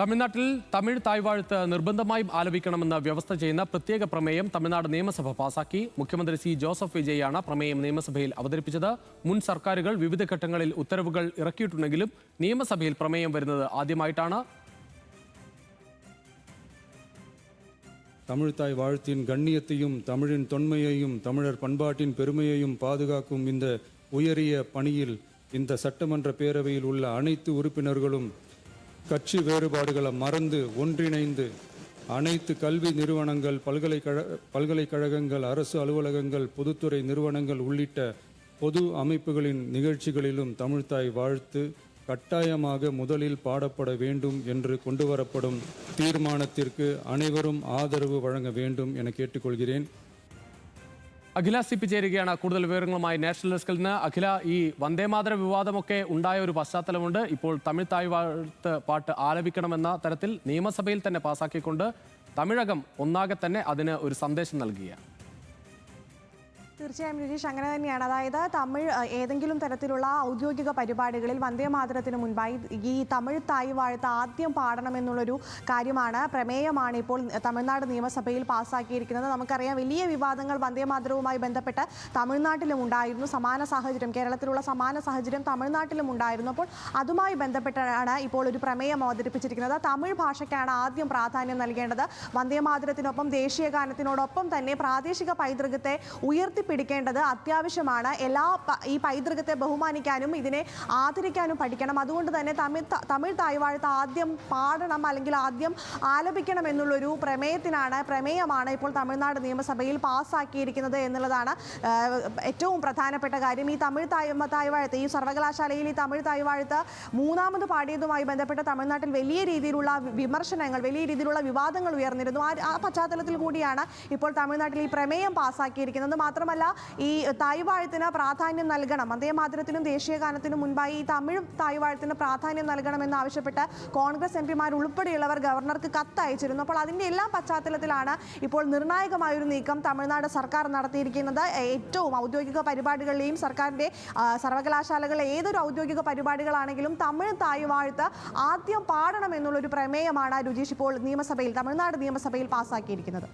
തമിഴ്നാട്ടിൽ തമിഴ് തായ്വാഴ്ത്ത് നിർബന്ധമായും ആലപിക്കണമെന്ന് വ്യവസ്ഥ ചെയ്യുന്ന പ്രത്യേക പ്രമേയം തമിഴ്നാട് നിയമസഭ പാസാക്കി. മുഖ്യമന്ത്രി സി ജോസഫ് വിജയാണ് പ്രമേയം നിയമസഭയിൽ അവതരിപ്പിച്ചത്. മുൻ സർക്കാരുകൾ വിവിധ ഘട്ടങ്ങളിൽ ഉത്തരവുകൾ ഇറക്കിയിട്ടുണ്ടെങ്കിലും നിയമസഭയിൽ പ്രമേയം വരുന്നത് ആദ്യമായിട്ടാണ്. தமிழ் தாய் வாழ்த்தின் கண்ணியத்தையும் தமிழின் தொன்மையையும் தமிழர் பண்பாட்டின் பெருமையையும் பாதுகாக்கும் இந்த உயரிய பணியில் இந்த சட்டமன்ற பேரவையில் உள்ள அனைத்து உறுப்பினர்களும் கட்சி வேறுபாடுகளை மறந்து ஒன்றிணைந்து அனைத்து கல்வி நிறுவனங்கள், பல்கலைக்கழகங்கள், அரசு அலுவலகங்கள், பொதுத்துறை நிறுவனங்கள் உள்ளிட்ட பொது அமைப்புகளின் நிகழ்ச்சிகளிலும் தமிழ்தாய் வாழ்த்து கட்டாயமாக முதலில் பாடப்பட வேண்டும் என்று கொண்டுவரப்படும் தீர்மானத்திற்கு அனைவரும் ஆதரவு வழங்க வேண்டும் என கேட்டுக்கொள்கிறேன். അഖില സിപ്പി ചേരുകയാണ് കൂടുതൽ വിവരങ്ങളുമായി നാഷണൽ ഡെസ്കിൽ നിന്ന്. അഖില, ഈ വന്ദേമാതര വിവാദമൊക്കെ ഉണ്ടായ ഒരു പശ്ചാത്തലമുണ്ട്. ഇപ്പോൾ തമിഴ് തായ്വാഴ്ത്ത് പാട്ട് ആലപിക്കണമെന്ന തരത്തിൽ നിയമസഭയിൽ തന്നെ പാസാക്കിക്കൊണ്ട് തമിഴകം ഒന്നാകെ തന്നെ അതിന് ഒരു സന്ദേശം നൽകുകയാണ്. തീർച്ചയായും രജീഷ്, അങ്ങനെ തന്നെയാണ്. അതായത് തമിഴ് ഏതെങ്കിലും തരത്തിലുള്ള ഔദ്യോഗിക പരിപാടികളിൽ വന്ദേമാതരത്തിന് മുൻപായി ഈ തമിഴ് തായ് വാഴ്ത്ത് ആദ്യം പാടണമെന്നുള്ളൊരു കാര്യമാണ്, പ്രമേയമാണ് ഇപ്പോൾ തമിഴ്നാട് നിയമസഭയിൽ പാസ്സാക്കിയിരിക്കുന്നത്. നമുക്കറിയാം, വലിയ വിവാദങ്ങൾ വന്ദേമാതരവുമായി ബന്ധപ്പെട്ട് തമിഴ്നാട്ടിലും ഉണ്ടായിരുന്നു. സമാന സാഹചര്യം, കേരളത്തിലുള്ള സമാന സാഹചര്യം തമിഴ്നാട്ടിലും ഉണ്ടായിരുന്നു. അപ്പോൾ അതുമായി ബന്ധപ്പെട്ടാണ് ഇപ്പോൾ ഒരു പ്രമേയം അവതരിപ്പിച്ചിരിക്കുന്നത്. തമിഴ് ഭാഷയ്ക്കാണ് ആദ്യം പ്രാധാന്യം നൽകേണ്ടത്. വന്ദേമാതരത്തിനൊപ്പം ദേശീയ ഗാനത്തിനോടൊപ്പം തന്നെ പ്രാദേശിക പൈതൃകത്തെ പിടിക്കേണ്ടത് അത്യാവശ്യമാണ്. ഈ പൈതൃകത്തെ ബഹുമാനിക്കാനും ഇതിനെ ആദരിക്കാനും പഠിക്കണം. അതുകൊണ്ട് തന്നെ തമിഴ് തായ്വാഴ്ത്ത് ആദ്യം പാടണം, അല്ലെങ്കിൽ ആദ്യം ആലപിക്കണം എന്നുള്ളൊരു പ്രമേയമാണ് ഇപ്പോൾ തമിഴ്നാട് നിയമസഭയിൽ പാസ്സാക്കിയിരിക്കുന്നത് എന്നുള്ളതാണ് ഏറ്റവും പ്രധാനപ്പെട്ട കാര്യം. ഈ തമിഴ് തായ്വാഴ്ത്ത്, ഈ സർവകലാശാലയിൽ ഈ തമിഴ് തായ്വാഴ്ത്ത് മൂന്നാമത് പാടിയതുമായി ബന്ധപ്പെട്ട് തമിഴ്നാട്ടിൽ വലിയ രീതിയിലുള്ള വിമർശനങ്ങൾ, വലിയ രീതിയിലുള്ള വിവാദങ്ങൾ ഉയർന്നിരുന്നു. ആ പശ്ചാത്തലത്തിൽ കൂടിയാണ് ഇപ്പോൾ തമിഴ്നാട്ടിൽ ഈ പ്രമേയം പാസ്സാക്കിയിരിക്കുന്നത്. മാത്രമല്ല, ഈ തായ്വാഴ്ത്തിന് പ്രാധാന്യം നൽകണം, വന്ദേമാതരത്തിനും ദേശീയ ഗാനത്തിനും മുൻപായി ഈ തമിഴ് തായ്വാഴ്ത്തിന് പ്രാധാന്യം നൽകണമെന്ന് ആവശ്യപ്പെട്ട് കോൺഗ്രസ് എംപിമാർ ഉൾപ്പെടെയുള്ളവർ ഗവർണർക്ക് കത്ത് അയച്ചിരുന്നു. അപ്പോൾ അതിൻ്റെ എല്ലാ പശ്ചാത്തലത്തിലാണ് ഇപ്പോൾ നിർണായകമായൊരു നീക്കം തമിഴ്നാട് സർക്കാർ നടത്തിയിരിക്കുന്നത്. ഏറ്റവും ഔദ്യോഗിക പരിപാടികളിലെയും സർക്കാരിൻ്റെ സർവകലാശാലകളിലെ ഏതൊരു ഔദ്യോഗിക പരിപാടികളാണെങ്കിലും തമിഴ് തായ്വാഴ്ത്ത് ആദ്യം പാടണം എന്നുള്ളൊരു പ്രമേയമാണ് രുചീഷ് ഇപ്പോൾ തമിഴ്നാട് നിയമസഭയിൽ പാസ്സാക്കിയിരിക്കുന്നത്.